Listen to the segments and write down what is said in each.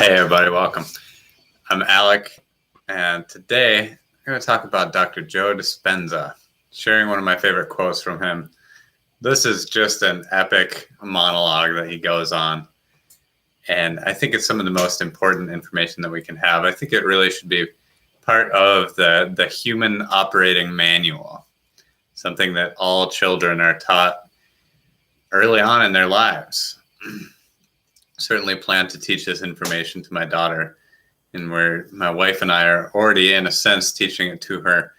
Hey everybody, welcome. I'm Alec, and today I'm going to talk about Dr. Joe Dispenza, sharing one of my favorite quotes from him. This is just an epic monologue that he goes on, and I think it's some of the most important information that we can have. I think it really should be part of the human operating manual, something that all children are taught early on in their lives. Certainly plan to teach this information to my daughter, and where my wife and I are already, in a sense, teaching it to her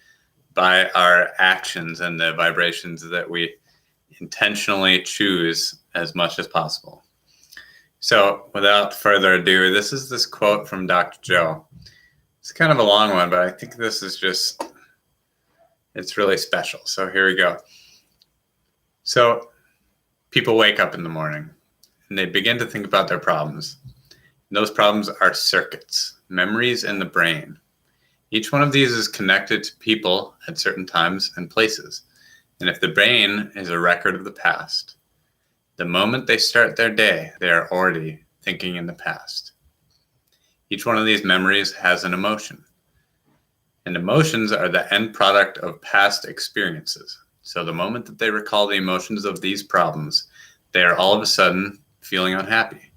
by our actions and the vibrations that we intentionally choose as much as possible. So without further ado, this is this quote from Dr. Joe. It's kind of a long one, but I think this is it's really special. So here we go. So people wake up in the morning and they begin to think about their problems. And those problems are circuits, memories in the brain. Each one of these is connected to people at certain times and places. And if the brain is a record of the past, the moment they start their day, they are already thinking in the past. Each one of these memories has an emotion. And emotions are the end product of past experiences. So the moment that they recall the emotions of these problems, they are all of a sudden feeling unhappy.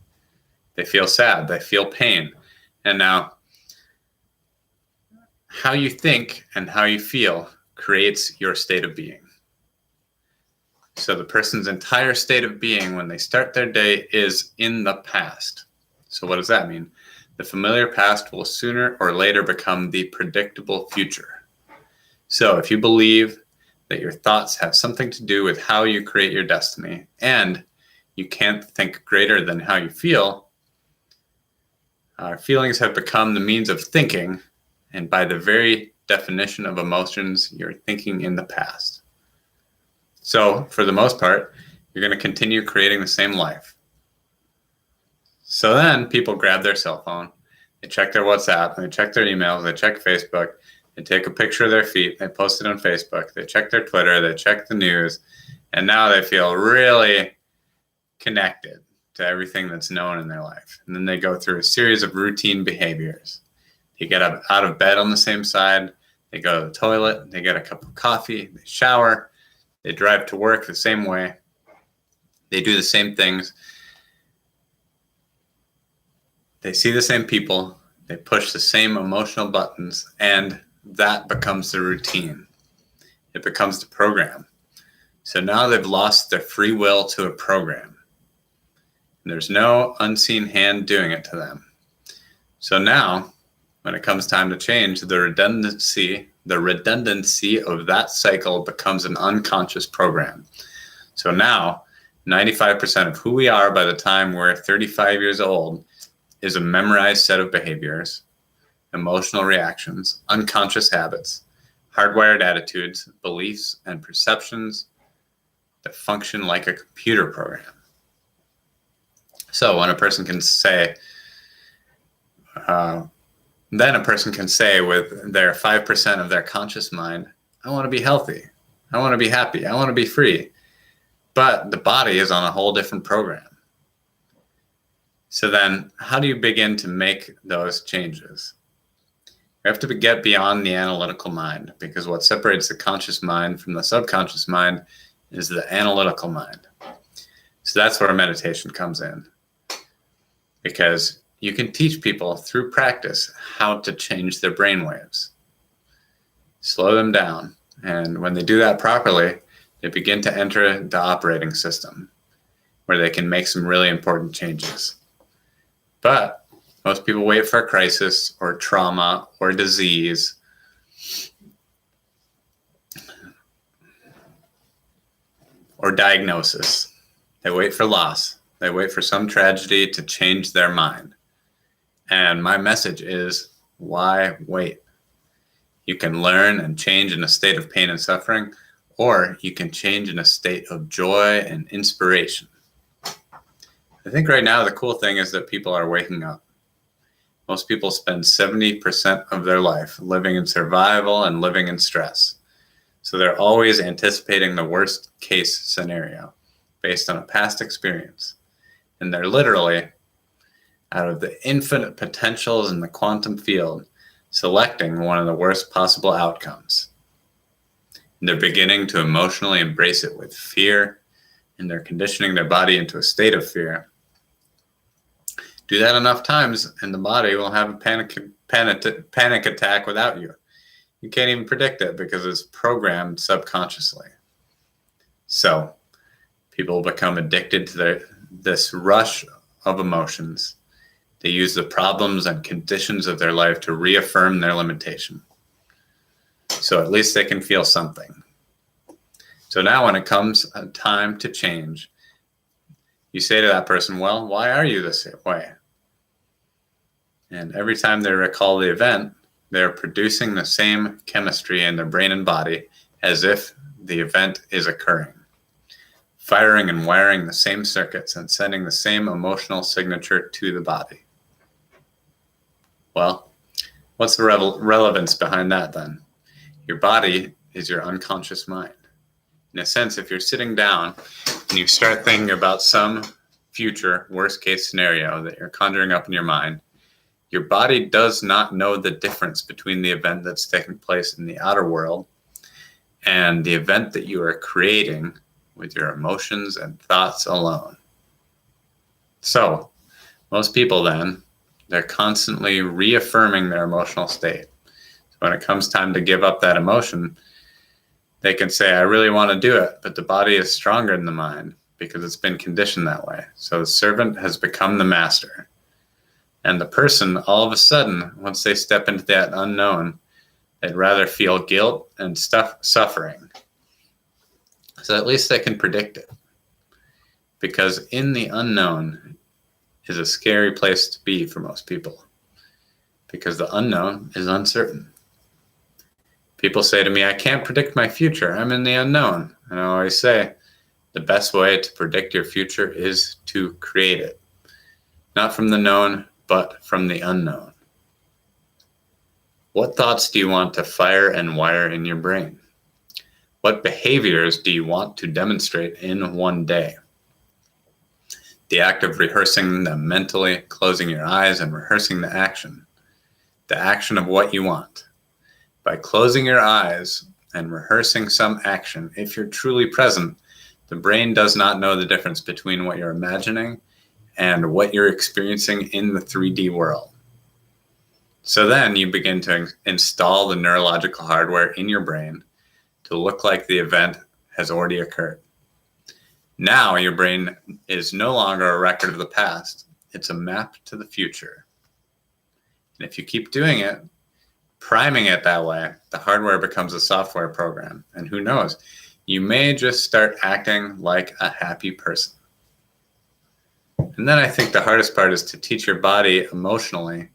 They feel sad, they feel pain. And now, how you think and how you feel creates your state of being. So the person's entire state of being when they start their day is in the past. So what does that mean? The familiar past will sooner or later become the predictable future. So if you believe that your thoughts have something to do with how you create your destiny, and you can't think greater than how you feel, our feelings have become the means of thinking, and by the very definition of emotions, you're thinking in the past. So, for the most part, you're going to continue creating the same life. So then people grab their cell phone, they check their WhatsApp, they check their emails, they check Facebook, they take a picture of their feet, they post it on Facebook, they check their Twitter, they check the news, and now they feel really connected to everything that's known in their life. And then they go through a series of routine behaviors. They get up out of bed on the same side, they go to the toilet, they get a cup of coffee, they shower, they drive to work the same way, they do the same things, they see the same people, they push the same emotional buttons, and that becomes the routine. It becomes the program. So now they've lost their free will to a program. There's no unseen hand doing it to them. So now, when it comes time to change, the redundancy of that cycle becomes an unconscious program. So now, 95% of who we are by the time we're 35 years old is a memorized set of behaviors, emotional reactions, unconscious habits, hardwired attitudes, beliefs, and perceptions that function like a computer program. So when a person can say, then a person can say with their 5% of their conscious mind, I want to be healthy, I want to be happy, I want to be free. But the body is on a whole different program. So then how do you begin to make those changes? You have to get beyond the analytical mind, because what separates the conscious mind from the subconscious mind is the analytical mind. So that's where meditation comes in. Because you can teach people through practice how to change their brainwaves, slow them down. And when they do that properly, they begin to enter the operating system where they can make some really important changes. But most people wait for a crisis or trauma or disease or diagnosis. They wait for loss. They wait for some tragedy to change their mind. And my message is, why wait? You can learn and change in a state of pain and suffering, or you can change in a state of joy and inspiration. I think right now the cool thing is that people are waking up. Most people spend 70% of their life living in survival and living in stress. So they're always anticipating the worst case scenario based on a past experience. And they're literally out of the infinite potentials in the quantum field, selecting one of the worst possible outcomes. And they're beginning to emotionally embrace it with fear, and they're conditioning their body into a state of fear. Do that enough times, and the body will have a panic attack without you. You can't even predict it because it's programmed subconsciously. So people become addicted to this rush of emotions. They use the problems and conditions of their life to reaffirm their limitation. So at least they can feel something. So now when it comes a time to change, you say to that person, well, why are you this way? And every time they recall the event, they're producing the same chemistry in their brain and body as if the event is occurring, firing and wiring the same circuits and sending the same emotional signature to the body. Well, what's the relevance behind that then? Your body is your unconscious mind. In a sense, if you're sitting down and you start thinking about some future worst case scenario that you're conjuring up in your mind, your body does not know the difference between the event that's taking place in the outer world and the event that you are creating with your emotions and thoughts alone. So, most people then, they're constantly reaffirming their emotional state. So when it comes time to give up that emotion, they can say, I really want to do it, but the body is stronger than the mind because it's been conditioned that way. So the servant has become the master. And the person, all of a sudden, once they step into that unknown, they'd rather feel guilt and suffering. So at least they can predict it. Because in the unknown is a scary place to be for most people. Because the unknown is uncertain. People say to me, I can't predict my future. I'm in the unknown. And I always say, the best way to predict your future is to create it. Not from the known, but from the unknown. What thoughts do you want to fire and wire in your brain? What behaviors do you want to demonstrate in one day? The act of rehearsing them mentally, closing your eyes and rehearsing the action of what you want. By closing your eyes and rehearsing some action, if you're truly present, the brain does not know the difference between what you're imagining and what you're experiencing in the 3D world. So then you begin to install the neurological hardware in your brain to look like the event has already occurred. Now your brain is no longer a record of the past. It's a map to the future. And if you keep doing it, priming it that way, the hardware becomes a software program. And who knows, you may just start acting like a happy person. And then I think the hardest part is to teach your body emotionally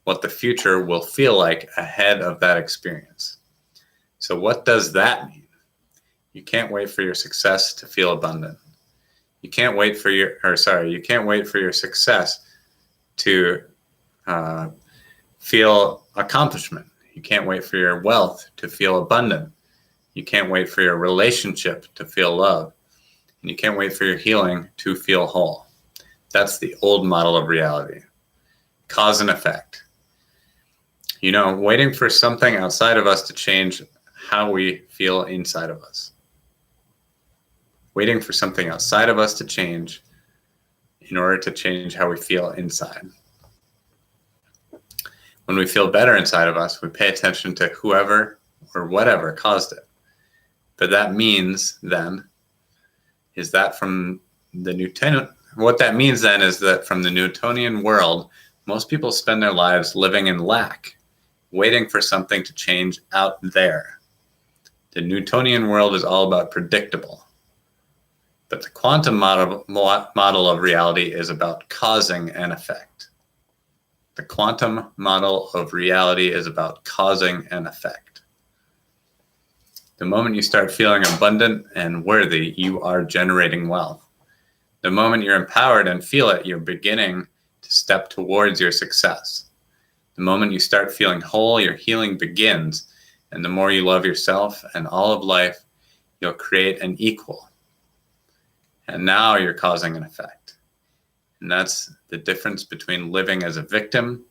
what the future will feel like ahead of that experience. So what does that mean? You can't wait for your success to feel abundant. You can't wait for your success to feel accomplishment. You can't wait for your wealth to feel abundant. You can't wait for your relationship to feel love. And you can't wait for your healing to feel whole. That's the old model of reality. Cause and effect. Waiting for something outside of us to change how we feel inside of us. Waiting for something outside of us to change in order to change how we feel inside. When we feel better inside of us, we pay attention to whoever or whatever caused it. But that means then is that from the Newtonian, what that means then is that from the Newtonian world, most people spend their lives living in lack, waiting for something to change out there. The Newtonian world is all about predictable. But the quantum model of reality is about causing an effect. The quantum model of reality is about causing an effect. The moment you start feeling abundant and worthy, you are generating wealth. The moment you're empowered and feel it, you're beginning to step towards your success. The moment you start feeling whole, your healing begins. And the more you love yourself and all of life, you'll create an equal. And now you're causing an effect. And that's the difference between living as a victim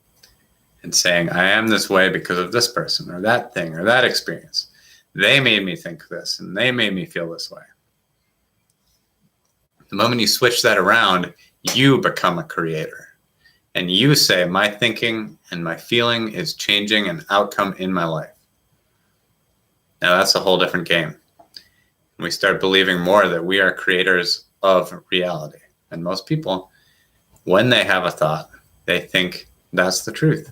and saying, I am this way because of this person or that thing or that experience. They made me think this and they made me feel this way. The moment you switch that around, you become a creator. And you say, my thinking and my feeling is changing an outcome in my life. Now that's a whole different game. We start believing more that we are creators of reality. And most people, when they have a thought, they think that's the truth.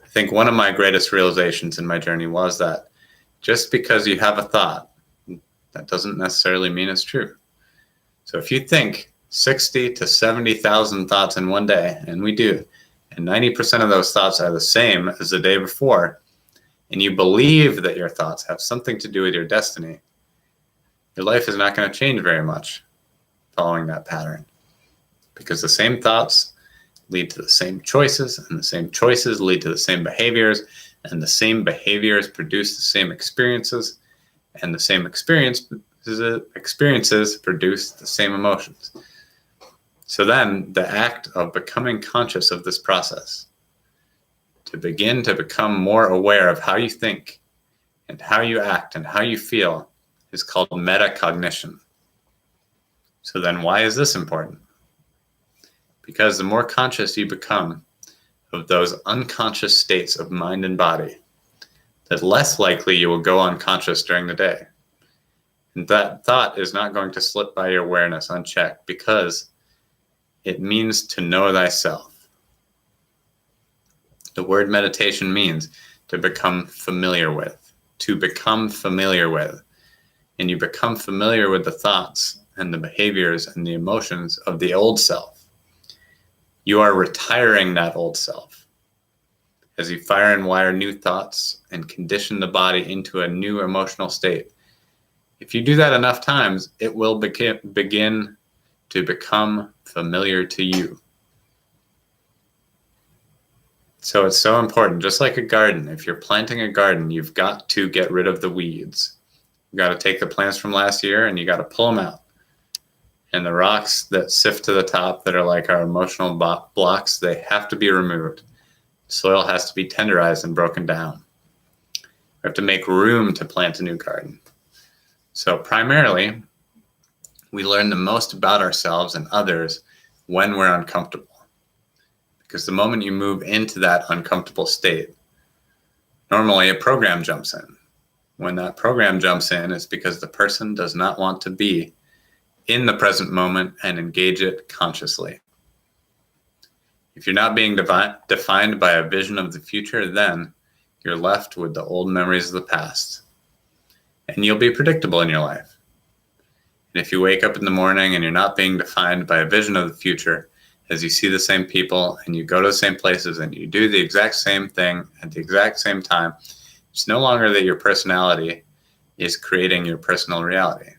I think one of my greatest realizations in my journey was that just because you have a thought, that doesn't necessarily mean it's true. So if you think 60 to 70,000 thoughts in one day, and we do, and 90% of those thoughts are the same as the day before, and you believe that your thoughts have something to do with your destiny, your life is not going to change very much following that pattern, because the same thoughts lead to the same choices, and the same choices lead to the same behaviors, and the same behaviors produce the same experiences, and the same experiences produce the same emotions. So then the act of becoming conscious of this process, to begin to become more aware of how you think and how you act and how you feel, is called metacognition. So then why is this important? Because the more conscious you become of those unconscious states of mind and body, the less likely you will go unconscious during the day. And that thought is not going to slip by your awareness unchecked, because it means to know thyself. The word meditation means to become familiar with, to become familiar with. And you become familiar with the thoughts and the behaviors and the emotions of the old self. You are retiring that old self. As you fire and wire new thoughts and condition the body into a new emotional state, if you do that enough times, it will begin to become familiar to you. So it's so important, just like a garden. If you're planting a garden, you've got to get rid of the weeds. You got to take the plants from last year and you got to pull them out. And the rocks that sift to the top that are like our emotional blocks, they have to be removed. Soil has to be tenderized and broken down. We have to make room to plant a new garden. So primarily, we learn the most about ourselves and others when we're uncomfortable. Because the moment you move into that uncomfortable state, normally a program jumps in. When that program jumps in, it's because the person does not want to be in the present moment and engage it consciously. If you're not being defined by a vision of the future, then you're left with the old memories of the past. And you'll be predictable in your life. And if you wake up in the morning and you're not being defined by a vision of the future, as you see the same people and you go to the same places and you do the exact same thing at the exact same time, it's no longer that your personality is creating your personal reality.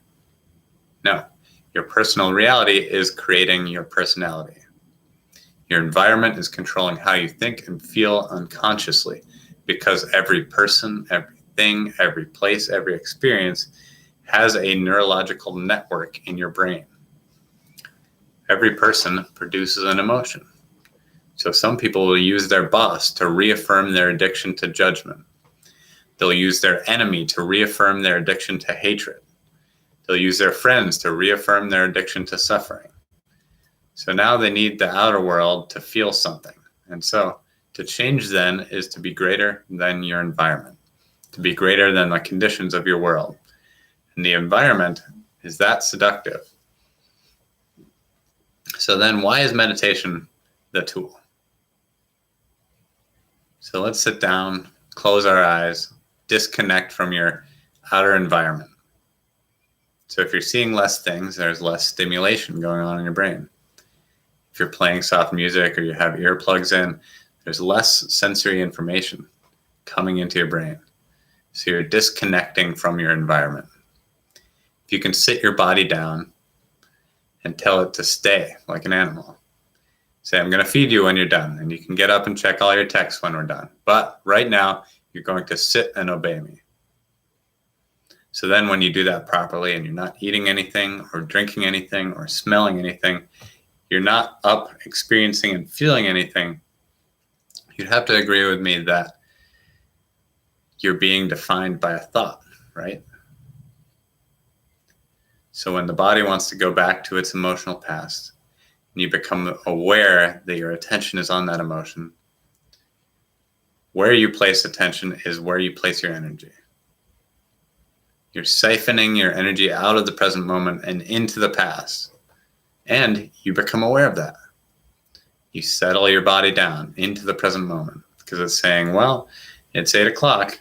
No, your personal reality is creating your personality. Your environment is controlling how you think and feel unconsciously, because every person, everything, every place, every experience has a neurological network in your brain. Every person produces an emotion. So some people will use their boss to reaffirm their addiction to judgment. They'll use their enemy to reaffirm their addiction to hatred. They'll use their friends to reaffirm their addiction to suffering. So now they need the outer world to feel something. And so to change then is to be greater than your environment, to be greater than the conditions of your world. And the environment is that seductive. So then why is meditation the tool? So let's sit down, close our eyes, disconnect from your outer environment. So if you're seeing less things, there's less stimulation going on in your brain. If you're playing soft music or you have earplugs in, there's less sensory information coming into your brain. So you're disconnecting from your environment. If you can sit your body down and tell it to stay like an animal. Say, I'm going to feed you when you're done, and you can get up and check all your texts when we're done. But right now, you're going to sit and obey me. So then when you do that properly and you're not eating anything or drinking anything or smelling anything, you're not up experiencing and feeling anything, you'd have to agree with me that you're being defined by a thought, right? So when the body wants to go back to its emotional past, and you become aware that your attention is on that emotion, where you place attention is where you place your energy. You're siphoning your energy out of the present moment and into the past. And you become aware of that. You settle your body down into the present moment because it's saying, well, it's 8 o'clock.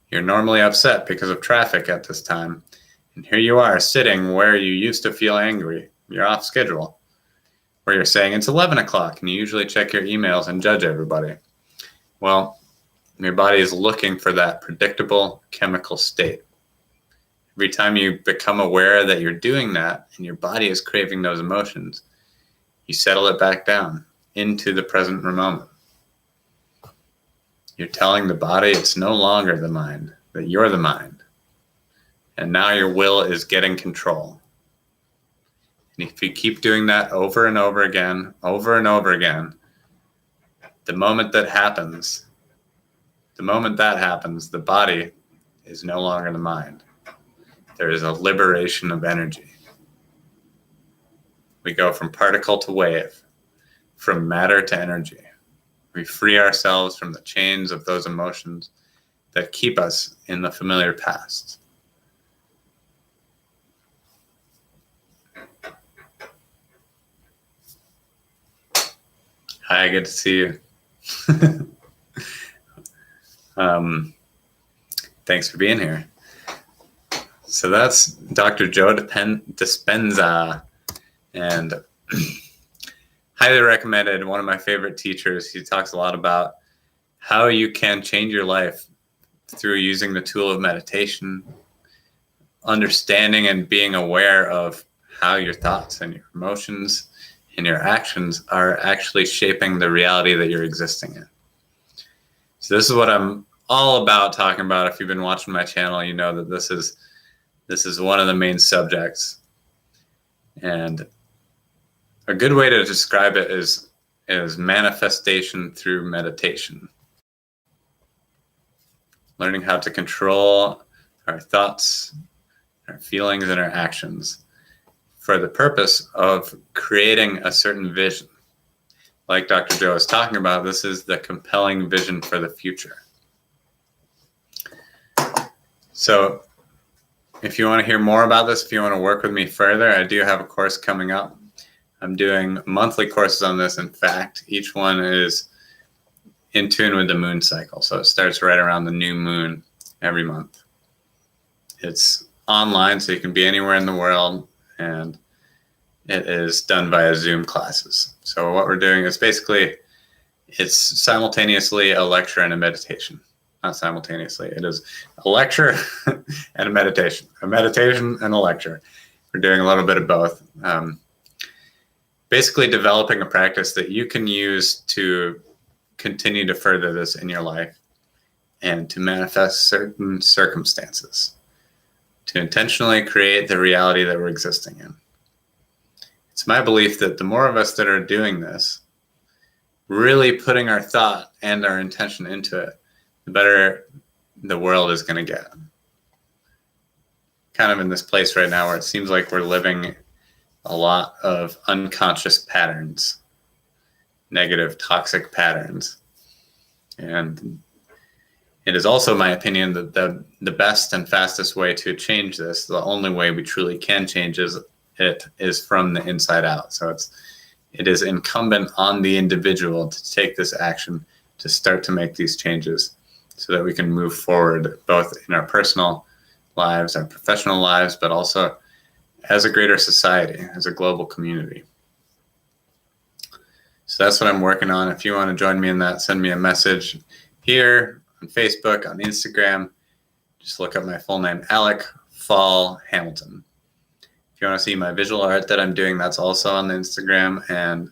You're normally upset because of traffic at this time. And here you are sitting where you used to feel angry. You're off schedule. Where you're saying it's 11 o'clock and you usually check your emails and judge everybody. Well, your body is looking for that predictable chemical state. Every time you become aware that you're doing that and your body is craving those emotions, you settle it back down into the present moment. You're telling the body it's no longer the mind, that you're the mind. And now your will is getting control. And if you keep doing that over and over again, the moment that happens, the body is no longer the mind. There is a liberation of energy. We go from particle to wave, from matter to energy. We free ourselves from the chains of those emotions that keep us in the familiar past. Hi, good to see you. Thanks for being here. So that's Dr. Joe Dispenza, and highly recommended, one of my favorite teachers. He talks a lot about how you can change your life through using the tool of meditation, understanding and being aware of how your thoughts and your emotions and your actions are actually shaping the reality that you're existing in. So this is what I'm all about talking about. If you've been watching my channel, you know that this is one of the main subjects. And a good way to describe it is manifestation through meditation. Learning how to control our thoughts, our feelings, and our actions for the purpose of creating a certain vision. Like Dr. Joe is talking about, this is the compelling vision for the future. So if you want to hear more about this, if you want to work with me further, I do have a course coming up. I'm doing monthly courses on this. In fact, each one is in tune with the moon cycle. So it starts right around the new moon every month. It's online, so you can be anywhere in the world, and it is done via Zoom classes. So what we're doing is it's simultaneously a lecture and a meditation. Not simultaneously. It is a lecture and a meditation and a lecture. We're doing a little bit of both. Basically developing a practice that you can use to continue to further this in your life and to manifest certain circumstances, to intentionally create the reality that we're existing in. It's my belief that the more of us that are doing this, really putting our thought and our intention into it, the better the world is going to get. Kind of in this place right now where it seems like we're living a lot of unconscious patterns, negative, toxic patterns. And it is also my opinion that the best and fastest way to change this, the only way we truly can change it is from the inside out. So it is incumbent on the individual to take this action, to start to make these changes so that we can move forward both in our personal lives, our professional lives, but also as a greater society, as a global community. So that's what I'm working on. If you want to join me in that, send me a message here on Facebook, on Instagram. Just look up my full name, Alec Fall Hamilton. If you want to see my visual art that I'm doing, that's also on the Instagram and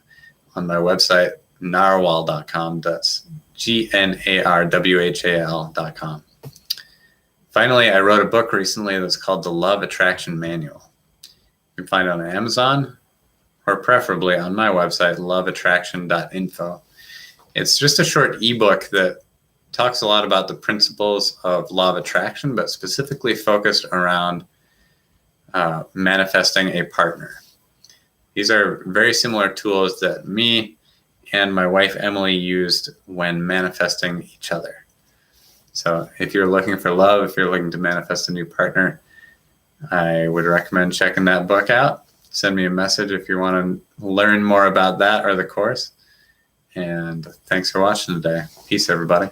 on my website, narwhal.com. That's GNARWHAL.com. Finally, I wrote a book recently that's called The Love Attraction Manual. You can find it on Amazon or preferably on my website, loveattraction.info. It's just a short ebook that talks a lot about the principles of law of attraction, but specifically focused around manifesting a partner. These are very similar tools that me and my wife Emily used when manifesting each other. So if you're looking for love, if you're looking to manifest a new partner, I would recommend checking that book out. Send me a message if you want to learn more about that or the course. And thanks for watching today. Peace, everybody.